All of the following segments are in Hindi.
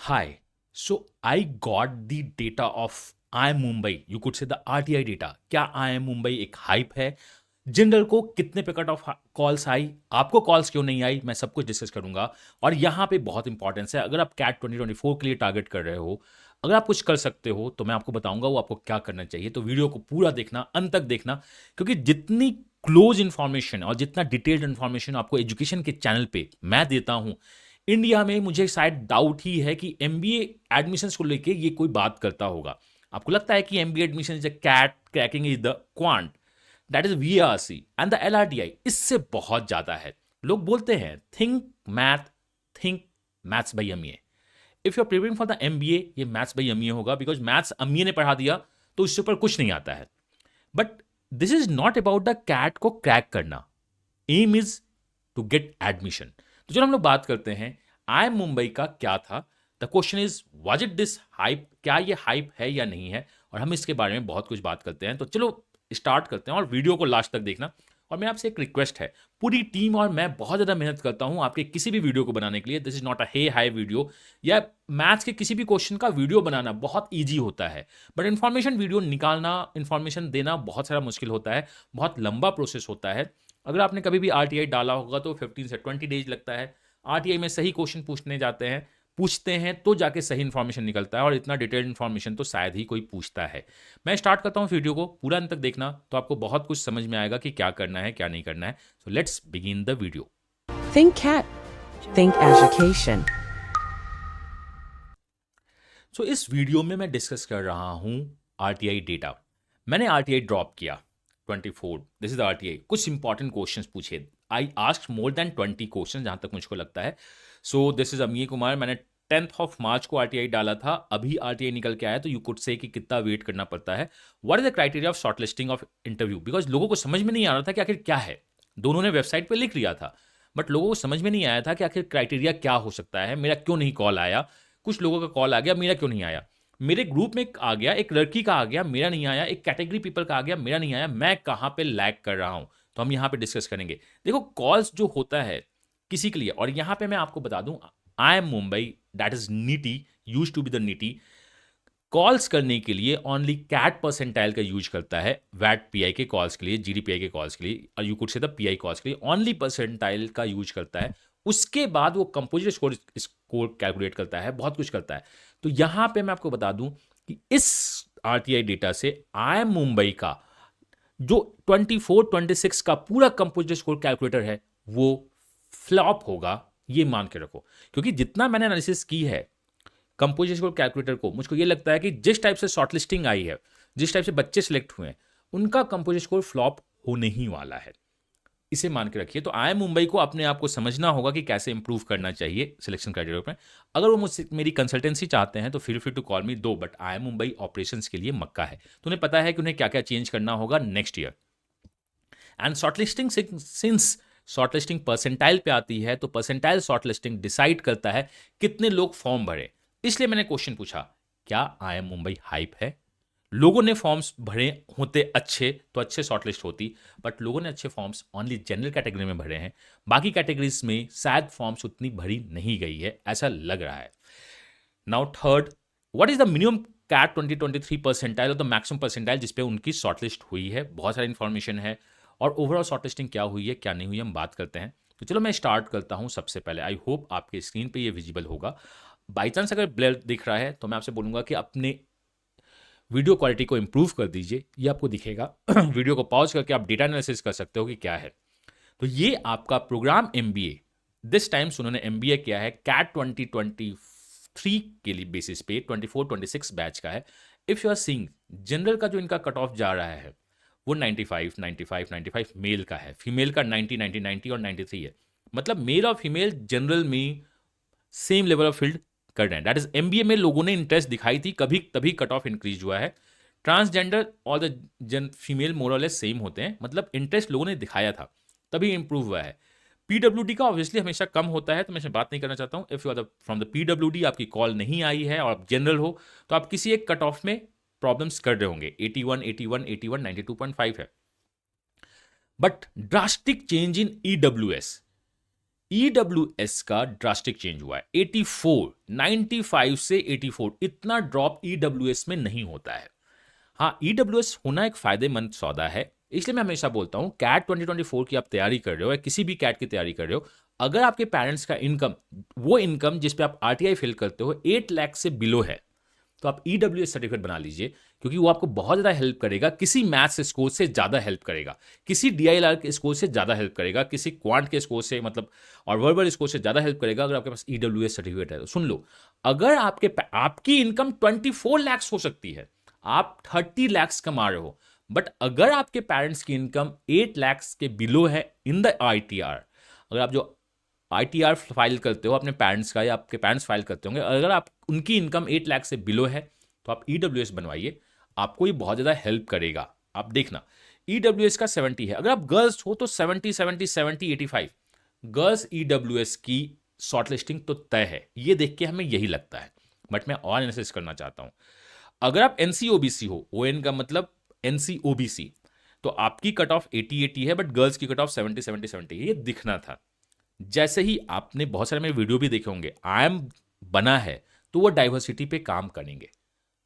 Hi. So I got the data of IIM Mumbai. You could say the RTI data. क्या IIM Mumbai एक हाइप है? जनरल को कितने पे कट ऑफ कॉल्स आई? आपको कॉल्स क्यों नहीं आई? मैं सब कुछ डिस्कस करूंगा। और यहाँ पे बहुत इंपॉर्टेंस है, अगर आप कैट 2024 के लिए टारगेट कर रहे हो, अगर आप कुछ कर सकते हो तो मैं आपको बताऊंगा वो आपको क्या करना चाहिए। तो वीडियो को पूरा देखना, अंत तक देखना, क्योंकि जितनी क्लोज इन्फॉर्मेशन और जितना डिटेल्ड इन्फॉर्मेशन आपको एजुकेशन के चैनल पे मैं देता हूँ, इंडिया में मुझे शायद डाउट ही है कि एमबीए एडमिशंस को लेके ये कोई बात करता होगा। आपको लगता है कि MBA admission is the CAT, cracking is the quant, that is VRC and the LRDI इससे बहुत ज्यादा है। लोग बोलते हैं think maths by MEA. If you are preparing for the MBA, ये मैथ्स बाई एमईए होगा, बिकॉज मैथ्स एमईए ने पढ़ा दिया तो इससे ऊपर कुछ नहीं आता है। But this is not about the CAT को क्रैक करना, aim is to get admission. तो चलो हम लोग बात करते हैं IIM मुंबई का क्या था। The question is was it this hype, क्या ये हाइप है या नहीं है, और हम इसके बारे में बहुत कुछ बात करते हैं। तो चलो स्टार्ट करते हैं और वीडियो को लास्ट तक देखना। और मैं आपसे एक रिक्वेस्ट है, पूरी टीम और मैं बहुत ज़्यादा मेहनत करता हूँ आपके किसी भी वीडियो को बनाने के लिए। This is not a hey hi video, या मैथ्स के किसी भी क्वेश्चन का वीडियो बनाना बहुत ईजी होता है, बट इन्फॉर्मेशन वीडियो निकालना, इन्फॉर्मेशन देना बहुत सारा मुश्किल होता है, बहुत लंबा प्रोसेस होता है। अगर आपने कभी भी आरटीआई डाला होगा तो 15 से 20 डेज लगता है। आरटीआई में सही क्वेश्चन पूछते हैं तो जाके सही इन्फॉर्मेशन निकलता है, और इतना डिटेल्ड इन्फॉर्मेशन तो शायद ही कोई पूछता है। मैं स्टार्ट करता हूँ वीडियो को, पूरा अंत तक देखना तो आपको बहुत कुछ समझ में आएगा कि क्या करना है क्या नहीं करना है। So let's begin the video. Think cat. Think education. सो इस वीडियो में मैं डिस्कस कर रहा हूँ आरटीआई डेटा। मैंने आरटीआई ड्रॉप किया 24, दिस इज आरटीआई। कुछ इंपॉर्टेंट क्वेश्चंस पूछे, I asked more than 20 question जहाँ तक मुझको लगता है। So this is अमीय Kumar. मैंने 10th ऑफ मार्च को आरटीआई डाला था, अभी आरटीआई निकल के आया, तो यू कुड से कि कितना वेट करना पड़ता है। What is the criteria of shortlisting of interview, because लोगों को समझ में नहीं आ रहा था कि आखिर क्या है। दोनों ने वेबसाइट पर लिख लिया था, बट लोगों को समझ में नहीं आया था कि आखिर क्राइटेरिया क्या हो सकता है, मेरा क्यों नहीं कॉल आया। कुछ लोगों का कॉल आ गया, मेरा क्यों नहीं आया। मेरे ग्रुप में आ गया, एक लड़की का आ गया, मेरा नहीं आया। एक कैटेगरी पीपल का आ गया, मेरा नहीं आया। मैं कहाँ पे लैग कर रहा हूँ, तो हम यहाँ पे डिस्कस करेंगे। देखो, कॉल्स जो होता है किसी के लिए, और यहाँ पे मैं आपको बता दूं, IIM Mumbai, that is NITIE, use to be the NITIE, calls करने के लिए ओनली कैट परसेंटाइल का यूज करता है। वैट पीआई के कॉल्स के लिए, जीडीपीआई के कॉल्स के लिए, और you could say the pi calls के लिए ओनली परसेंटाइल का यूज करता है। उसके बाद वो कंपोजिट स्कोर कैलकुलेट करता है, बहुत कुछ करता है। तो यहां पे मैं आपको बता दूं कि इस आरटीआई डेटा से IIM मुंबई का जो 24 26 का पूरा कंपोजिट स्कोर कैलकुलेटर है वो फ्लॉप होगा, ये मान के रखो। क्योंकि जितना मैंने एनालिसिस की है कंपोजिट स्कोर कैलकुलेटर को, मुझको ये लगता है कि जिस टाइप से शॉर्टलिस्टिंग आई है, जिस टाइप से बच्चे सिलेक्ट हुए हैं, उनका कंपोजिट स्कोर फ्लॉप होने ही वाला है। इसे मान के रखिए। तो IIM मुंबई को अपने आप को समझना होगा कि कैसे इंप्रूव करना चाहिए सिलेक्शन क्राइटेरिया में। अगर वो मुझसे मेरी कंसल्टेंसी चाहते हैं तो feel free to call me दो, बट IIM मुंबई ऑपरेशंस के लिए मक्का है, तो उन्हें पता है कि उन्हें क्या क्या चेंज करना होगा next year. And shortlisting, since shortlisting percentile पे आती है, तो परसेंटाइल शॉर्टलिस्टिंग डिसाइड करता है कितने लोग फॉर्म भरे। इसलिए मैंने क्वेश्चन पूछा, क्या IIM मुंबई हाइप है? लोगों ने फॉर्म्स भरे होते अच्छे तो अच्छे शॉर्टलिस्ट होती, बट लोगों ने अच्छे फॉर्म्स ओनली जनरल कैटेगरी में भरे हैं, बाकी कैटेगरीज में शायद फॉर्म्स उतनी भरी नहीं गई है, ऐसा लग रहा है। Now third, what is the minimum CAT 2023 percentile और द मैक्सिमम परसेंटाइल जिसपे उनकी शॉर्टलिस्ट हुई है? बहुत सारी इंफॉर्मेशन है, और ओवरऑल शॉर्टलिस्टिंग क्या हुई है क्या नहीं हुई हम बात करते हैं। तो चलो मैं स्टार्ट करता हूं। सबसे पहले आई होप आपके स्क्रीन पे ये विजिबल होगा। बाई चांस अगर ब्लर दिख रहा है तो मैं आपसे बोलूंगा कि अपने वीडियो क्वालिटी को इंप्रूव कर दीजिए, ये आपको दिखेगा। वीडियो को पॉज करके आप डेटा एनालिसिस कर सकते हो कि क्या है। तो ये आपका प्रोग्राम एमबीए, दिस टाइम्स उन्होंने एमबीए किया है कैट 2023 के लिए बेसिस पे, 24-26 बैच का है। If you are seeing general का जो इनका कट ऑफ जा रहा है वो 95 95 95 मेल का है, फीमेल का 90 90 90 और 93 है। मतलब मेल और फीमेल जनरल में सेम लेवल ऑफ फील्ड कर रहे हैं। दैट इज एमबीए में लोगों ने इंटरेस्ट दिखाई थी, कभी तभी कट ऑफ इंक्रीज हुआ है। ट्रांसजेंडर और द फीमेल मोरलेस सेम होते हैं, मतलब इंटरेस्ट लोगों ने दिखाया था तभी इंप्रूव हुआ है। पीडब्ल्यूडी का ऑब्वियसली हमेशा कम होता है, तो मैं इसमें बात नहीं करना चाहता हूँ। If you are from the PWD, आपकी कॉल नहीं आई है और आप जनरल हो, तो आप किसी एक कट ऑफ में प्रॉब्लम्स कर रहे होंगे। 81 81 81 92.5 है। But drastic change in EWS, EWS का ड्रास्टिक चेंज हुआ है, 84, 95 से 84, इतना ड्रॉप EWS में नहीं होता है। हाँ, EWS होना एक फायदेमंद सौदा है, इसलिए मैं हमेशा बोलता हूँ कैट 2024 की आप तैयारी कर रहे हो या किसी भी कैट की तैयारी कर रहे हो, अगर आपके पेरेंट्स का इनकम, वो इनकम जिस पे आप RTI फिल करते हो 8 लाख से बिलो है, तो आप EWS सर्टिफिकेट बना लीजिए, क्योंकि वो आपको बहुत ज़्यादा हेल्प करेगा, किसी मैथ्स स्कोर से ज़्यादा हेल्प करेगा, किसी DILR के स्कोर से ज़्यादा हेल्प करेगा, किसी क्वांट के स्कोर से मतलब और वर्बल स्कोर से ज़्यादा हेल्प करेगा अगर आपके पास EWS सर्टिफिकेट है। तो सुन लो, अगर आपकी इनकम 24 लैक्स हो सकती है, आप 30 लैक्स कमा रहे हो, बट अगर आपके पेरेंट्स की इनकम 8 लैक्स के बिलो है इन द ITR, अगर आप जो ITR फाइल करते हो अपने पेरेंट्स का या आपके पेरेंट्स फाइल करते होंगे, अगर आप उनकी इनकम 8 लाख से बिलो है तो आप EWS बनवाइए, आपको ये बहुत ज़्यादा हेल्प करेगा। आप देखना EWS का 70 है, अगर आप गर्ल्स हो तो 70 70 70 85, गर्ल्स EWS की शॉर्टलिस्टिंग तो तय है, ये देख के हमें यही लगता है, बट मैं और एनालिसिस करना चाहता हूँ। अगर आप NC-OBC हो, ON का मतलब NC-OBC, तो आपकी कट ऑफ 80 80 है, बट गर्ल्स की कट ऑफ 70 70 70 है, ये दिखना था। जैसे ही आपने बहुत सारे मेरे वीडियो भी देखे होंगे, IIM बना है तो वो डाइवर्सिटी पे काम करेंगे,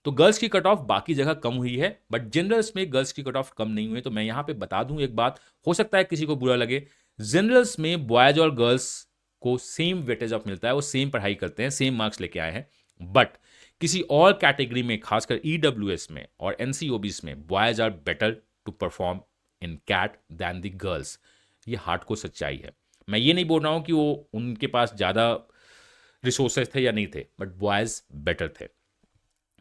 तो गर्ल्स की कट ऑफ बाकी जगह कम हुई है, बट जनरल्स में गर्ल्स की कट ऑफ कम नहीं हुई। तो मैं यहां पे बता दूं एक बात, हो सकता है किसी को बुरा लगे, जनरल्स में बॉयज और गर्ल्स को सेम वेटेज ऑफ मिलता है, वो सेम पढ़ाई करते हैं, सेम मार्क्स लेके आए हैं, बट किसी और कैटेगरी में खासकर EWS में और NC-OBS में boys are better to perform in CAT than the girls. ये हार्ड को सच्चाई है। मैं ये नहीं बोल रहा हूं कि वो उनके पास ज़्यादा रिसोर्सेज थे या नहीं थे, बट बॉयज बेटर थे।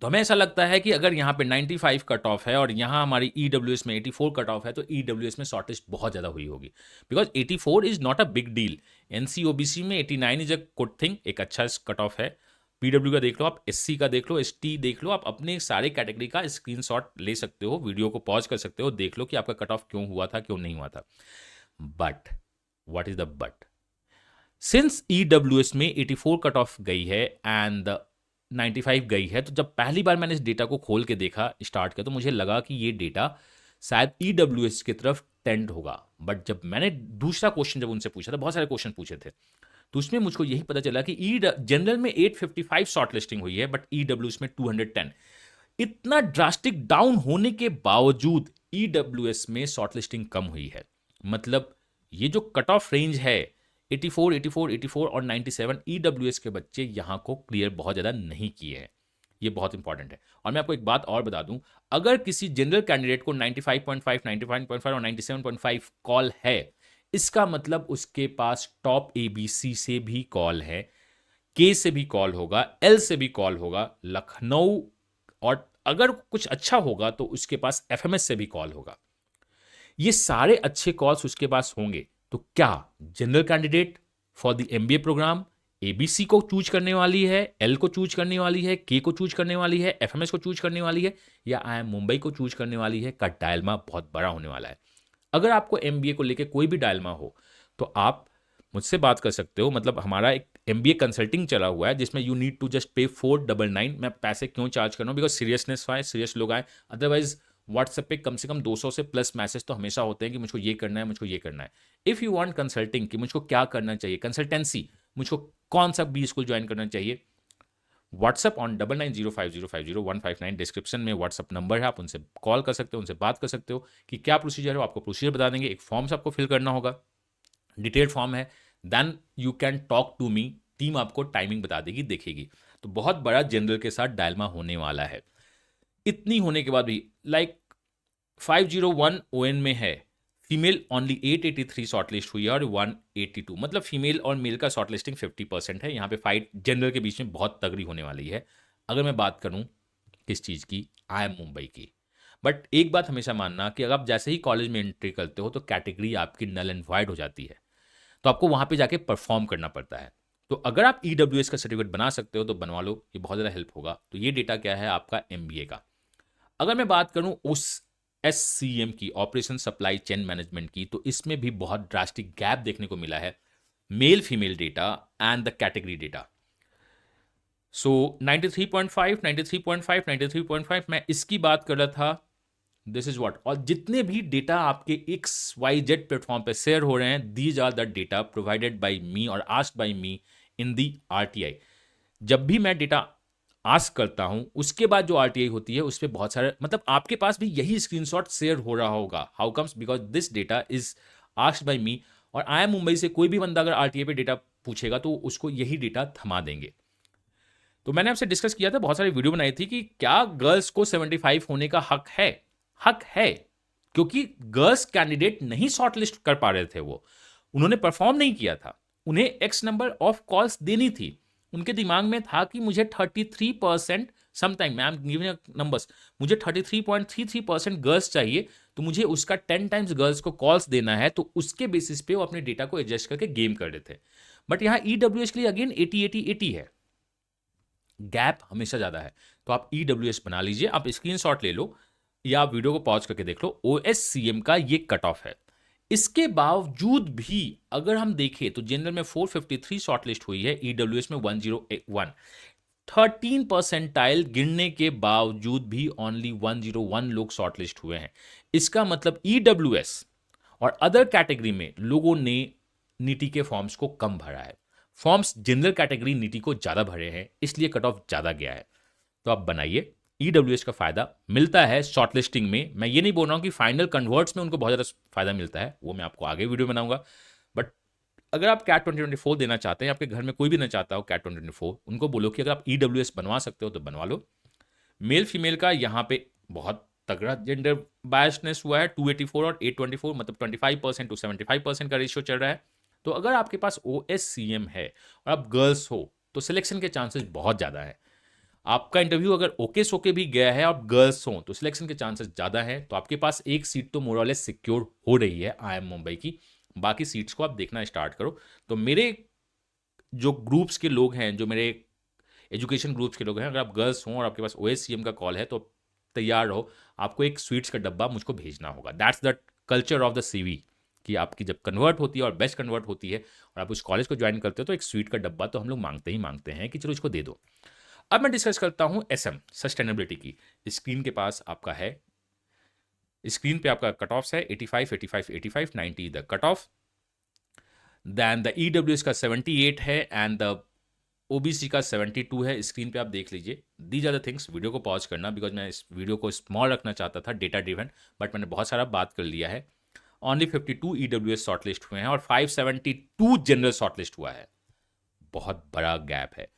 तो हमें ऐसा लगता है कि अगर यहाँ पे 95 कट ऑफ है और यहाँ हमारी EWS में 84 कट ऑफ है, तो EWS में शॉर्टेज बहुत ज़्यादा हुई होगी, because 84 is not a big deal. NC-OBC में 89 इज अ गुड थिंग, एक अच्छा कट ऑफ है। PW का देख लो, आप SC का देख लो, ST देख लो, आप अपने सारे कैटेगरी का स्क्रीनशॉट ले सकते हो, वीडियो को पॉज कर सकते हो, देख लो कि आपका कट ऑफ क्यों हुआ था, क्यों नहीं हुआ था। But what is the but? Since EWS में 84 कट ऑफ गई है एंड 95 गई है, तो जब पहली बार मैंने इस डेटा को खोल के देखा, स्टार्ट किया, तो मुझे लगा कि ये डेटा शायद EWS की तरफ टेंड होगा। बट जब मैंने दूसरा क्वेश्चन जब उनसे पूछा था, बहुत सारे क्वेश्चन पूछे थे, तो उसमें मुझको यही पता चला कि जनरल में 855 शॉर्ट लिस्टिंग हुई है, बट EWS में 210। इतना ड्रास्टिक डाउन होने के बावजूद EWS में शॉर्ट लिस्टिंग कम हुई है। मतलब ये जो कट ऑफ रेंज है 84, 84, 84 और 97, EWS के बच्चे यहाँ को क्लियर बहुत ज़्यादा नहीं किए हैं। ये बहुत इंपॉर्टेंट है। और मैं आपको एक बात और बता दूं, अगर किसी जनरल कैंडिडेट को 95.5, 95.5 और 97.5 कॉल है, इसका मतलब उसके पास टॉप ABC से भी कॉल है, K से भी कॉल होगा, L से भी कॉल होगा, लखनऊ, और अगर कुछ अच्छा होगा तो उसके पास FMS से भी कॉल होगा। ये सारे अच्छे कॉल्स उसके पास होंगे, तो क्या general candidate for the MBA programme ABC को चूज करने वाली है, L को चूज करने वाली है, K को चूज करने वाली है, FMS को चूज करने वाली है, या IIM मुंबई को चूज करने वाली है? का डायलमा बहुत बड़ा होने वाला है। अगर आपको MBA को लेकर कोई भी डायलमा हो तो आप मुझसे बात कर सकते हो। मतलब हमारा एक MBA कंसल्टिंग चला हुआ है जिसमें यू नीड टू जस्ट पे 499। मैं पैसे क्यों चार्ज कर रहा हूँ? बिकॉज सीरियसनेस आए, सीरियस लोग आए। अदरवाइज व्हाट्सएप पे कम से कम 200 से प्लस मैसेज तो हमेशा होते हैं कि मुझको ये करना है, मुझको ये करना है। इफ़ यू वांट कंसल्टिंग कि मुझको क्या करना चाहिए, कंसल्टेंसी, मुझको कौन सा B स्कूल ज्वाइन करना चाहिए, व्हाट्सअप ऑन 9905050159। डिस्क्रिप्शन में व्हाट्सअप नंबर है, आप उनसे कॉल कर सकते हो, उनसे बात कर सकते हो कि क्या प्रोसीजर है, आपको प्रोसीजर बता देंगे। एक फॉर्म से आपको फिल करना होगा, डिटेल्ड फॉर्म है, then you can talk to me, team आपको टाइमिंग बता देगी, देखेगी। तो बहुत बड़ा जनरल के साथ डायलमा होने वाला है। इतनी होने के बाद भी लाइक 501 ON में है, फीमेल ओनली 883 शॉर्टलिस्ट हुई है और 182, मतलब फीमेल और मेल का शॉर्टलिस्टिंग 50% है। यहाँ पे फाइट जनरल के बीच में बहुत तगड़ी होने वाली है। अगर मैं बात करूँ किस चीज़ की, IIM मुंबई की। बट एक बात हमेशा मानना कि अगर आप जैसे ही कॉलेज में एंट्री करते हो तो कैटेगरी आपकी नल एंड वॉइड हो जाती है, तो आपको वहाँ पे जाके परफॉर्म करना पड़ता है। तो अगर आप EWS का सर्टिफिकेट बना सकते हो तो बनवा लो, ये बहुत ज़्यादा हेल्प होगा। तो ये डेटा क्या है आपका MBA का। अगर मैं बात करूं उस SCM की, ऑपरेशन सप्लाई चेन मैनेजमेंट की, तो इसमें भी बहुत ड्रास्टिक गैप देखने को मिला है, male female data and the category data. सो 93.5, 93.5, 93.5, मैं इसकी बात कर रहा था दिस इज व्हाट, और जितने भी डेटा आपके एक्स वाई जेड प्लेटफॉर्म पे शेयर हो रहे हैं, these are the data provided by me और asked by me in the RTI. जब भी मैं डेटा आस्क करता हूं, उसके बाद जो आरटीआई होती है उस पर बहुत सारे, मतलब आपके पास भी यही स्क्रीनशॉट शेयर हो रहा होगा। How comes? Because this data is asked by me, और आई एम मुंबई से कोई भी बंदा अगर आरटीआई पे डेटा पूछेगा तो उसको यही डेटा थमा देंगे। तो मैंने आपसे डिस्कस किया था, बहुत सारी वीडियो बनाई थी कि क्या गर्ल्स को 75 होने का हक है? हक है, क्योंकि गर्ल्स कैंडिडेट नहीं शॉर्टलिस्ट कर पा रहे थे, वो उन्होंने परफॉर्म नहीं किया था, उन्हें एक्स नंबर ऑफ कॉल्स देनी थी। उनके दिमाग में था कि मुझे 33% समटाइम, मैम गिविंग नंबर्स, मुझे 33.33% गर्ल्स चाहिए, तो मुझे उसका 10 टाइम्स गर्ल्स को कॉल्स देना है, तो उसके बेसिस पे वो अपने डेटा को एडजस्ट करके गेम कर रहे थे। बट यहाँ ईडब्ल्यूएस के लिए अगेन 80-80-80 है, गैप हमेशा ज़्यादा है। तो आप ईडब्ल्यूएस बना लीजिए, आप स्क्रीनशॉट ले लो या आप वीडियो को पॉज करके देख लो। ओएससीएम का ये कट ऑफ है। इसके बावजूद भी अगर हम देखें तो जनरल में 453 शॉर्टलिस्ट हुई है, ईडब्ल्यूएस में 101, 13 परसेंटाइल गिरने के बावजूद भी ओनली 101 लोग शॉर्टलिस्ट हुए हैं। इसका मतलब ईडब्ल्यूएस और अदर कैटेगरी में लोगों ने नीति के फॉर्म्स को कम भरा है, फॉर्म्स जनरल कैटेगरी नीति को ज़्यादा भरे हैं, इसलिए कट ऑफ ज़्यादा गया है। तो आप बनाइए, ईडब्ल्यूएस का फायदा मिलता है शॉर्टलिस्टिंग में। मैं ये नहीं बोल रहा हूँ कि फाइनल कन्वर्ट्स में उनको बहुत ज़्यादा फायदा मिलता है, वो मैं आपको आगे वीडियो बनाऊंगा। बट अगर आप कैट 2024 देना चाहते हैं, आपके घर में कोई भी ना चाहता हो कैट 2024, उनको बोलो कि अगर आप ईडब्ल्यूएस बनवा सकते हो तो बनवा लो। मेल फीमेल का यहाँ पे बहुत तगड़ा जेंडर बायसनेस हुआ है, 284 और 824, मतलब 25% टू 75% का रेशियो चल रहा है। तो अगर आपके पास ओएससीएम है और आप गर्ल्स हो तो सिलेक्शन के चांसेस बहुत ज़्यादा है। आपका इंटरव्यू अगर ओके सोके भी गया है, आप गर्ल्स हो तो सिलेक्शन के चांसेस ज़्यादा है। तो आपके पास एक सीट तो मोर और लेस सिक्योर हो रही है आई एम मुंबई की, बाकी सीट्स को आप देखना स्टार्ट करो। तो मेरे जो ग्रुप्स के लोग हैं, जो मेरे एजुकेशन ग्रुप्स के लोग हैं, अगर आप गर्ल्स हों और आपके पास ओएससीएम का कॉल है तो तैयार रहो, आपको एक स्वीट्स का डब्बा मुझको भेजना होगा। That's the culture of the CV, कि आपकी जब कन्वर्ट होती है और बेस्ट कन्वर्ट होती है और आप उस कॉलेज को ज्वाइन करते हो तो एक स्वीट का डब्बा तो हम लोग मांगते ही मांगते हैं कि चलो इसको दे दो। अब मैं डिस्कस करता हूं एसएम, सस्टेनेबिलिटी की। स्क्रीन के पास आपका है, स्क्रीन पे आपका कट ऑफ है 85, 85, 85, 90 the cut off, then the EWS का 78 है एंड द ओबीसी का 72 है। स्क्रीन पे आप देख लीजिए। These are the things, video को पॉज करना बिकॉज मैं इस वीडियो को स्मॉल रखना चाहता था, डेटा ड्रिवन, बट मैंने बहुत सारा बात कर लिया है। ओनली 52 ईडब्ल्यूएस शॉर्टलिस्ट हुए हैं और 572 जनरल शॉर्टलिस्ट हुआ है। बहुत बड़ा गैप है।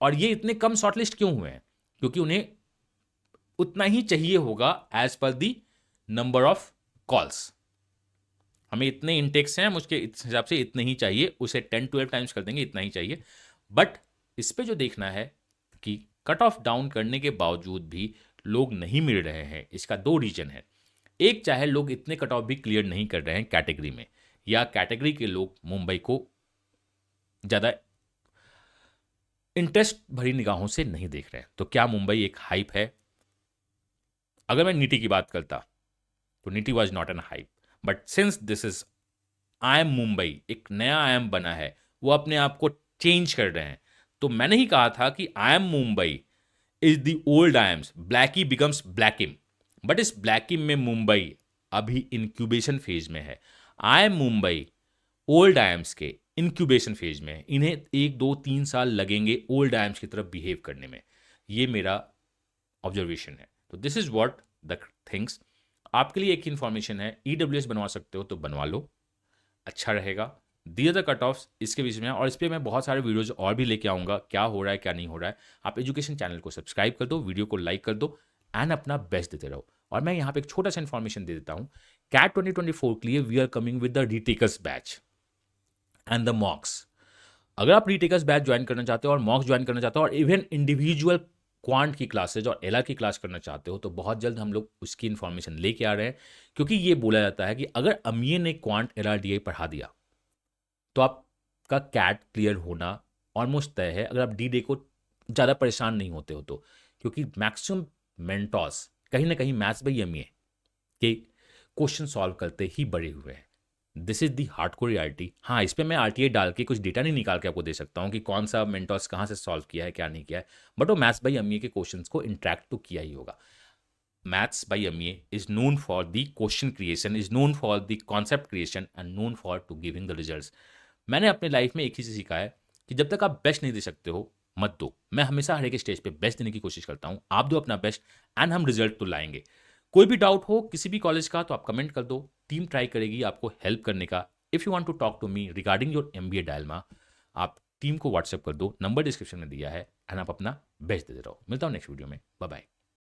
और ये इतने कम शॉर्टलिस्ट क्यों हुए हैं? क्योंकि उन्हें उतना ही चाहिए होगा as per the number of calls. हमें इतने इंटेक्स हैं, मुझके इस हिसाब से इतने ही चाहिए, उसे 10-12 टाइम्स कर देंगे, इतना ही चाहिए। बट इस पे जो देखना है कि कट ऑफ डाउन करने के बावजूद भी लोग नहीं मिल रहे हैं, इसका दो रीजन है। एक, चाहे लोग इतने कट ऑफ भी क्लियर नहीं कर रहे हैं कैटेगरी में, या कैटेगरी के लोग मुंबई को ज़्यादा इंटरेस्ट भरी निगाहों से नहीं देख रहे हैं। तो क्या मुंबई एक हाइप है? अगर मैं नीति की बात करता तो नीति was not an hype, but since this is I M Mumbai, एक नया आई एम बना है, वो अपने आप को चेंज कर रहे हैं। तो मैंने ही कहा था कि I M Mumbai is the old I Ms, ब्लैकी बिकम्स ब्लैकिम, बट इस ब्लैकिम में मुंबई अभी इंक्यूबेशन फेज में है। I M Mumbai old I Ms के इंक्यूबेशन फेज में है, इन्हें 1-2-3 साल लगेंगे ओल्ड आई एम्स की तरफ बिहेव करने में। ये मेरा ऑब्जर्वेशन है। तो this is what the things. आपके लिए एक ही इंफॉर्मेशन है, ईडब्ल्यूएस बनवा सकते हो तो बनवा लो, अच्छा रहेगा। दिए द कट ऑफ्स इसके बीच में है, और इस पर मैं बहुत सारे वीडियोज और भी लेके आऊँगा, क्या हो रहा है क्या नहीं हो रहा है। आप एजुकेशन चैनल को सब्सक्राइब कर दो, वीडियो को लाइक कर दो एंड अपना बेस्ट देते रहो। और मैं यहाँ पे एक छोटा सा इन्फॉर्मेशन दे देता हूँ, कैट 2024 के लिए we are coming with the retakers batch and the mocks. अगर आप रीटेकर्स बैच ज्वाइन करना चाहते हो और मॉक्स ज्वाइन करना चाहते हो और इवन इंडिविजुअल क्वांट की क्लासेज और एलआर की क्लास करना चाहते हो, तो बहुत जल्द हम लोग उसकी इन्फॉर्मेशन लेके आ रहे हैं। क्योंकि ये बोला जाता है कि अगर अमीए ने क्वांट एलआर डीआई पढ़ा दिया तो आपका कैट क्लियर होना ऑलमोस्ट तय है, अगर आप डी डे को ज़्यादा परेशान नहीं होते हो तो। क्योंकि मैक्सिमम मेंटॉस कहीं ना कहीं मैथ्स बाई एमईए के क्वेश्चन सॉल्व करते ही बड़े हुए हैं। This is the hardcore reality. हाँ, इस पर मैं आरटीआई डाल के कुछ डेटा नहीं निकाल के आपको दे सकता हूँ कि कौन सा मेंटॉस कहाँ से सॉल्व किया है क्या नहीं किया है, बट वो मैथ्स बाई एमईए के क्वेश्चंस को इंट्रैक्ट तो किया ही होगा। Maths by MBA is known for the question creation, is known for the concept creation and known for to giving the results. मैंने अपने लाइफ में एक ही चीज़ सीखा है कि जब तक आप बेस्ट नहीं दे सकते हो मत दो. मैं हमेशा हर एक स्टेज पे बेस्ट देने की कोशिश करता हूँ. आप दो अपना बेस्ट एंड हम रिजल्ट तो लाएंगे. कोई भी डाउट हो किसी भी कॉलेज का तो आप कमेंट कर दो. टीम ट्राई करेगी आपको हेल्प करने का. If you want to talk to me regarding your MBA dilemma, आप टीम को व्हाट्सएप कर दो. नंबर डिस्क्रिप्शन में दिया है एंड आप अपना बेस्ट देते रहो. मिलता हूँ नेक्स्ट वीडियो में. Bye bye.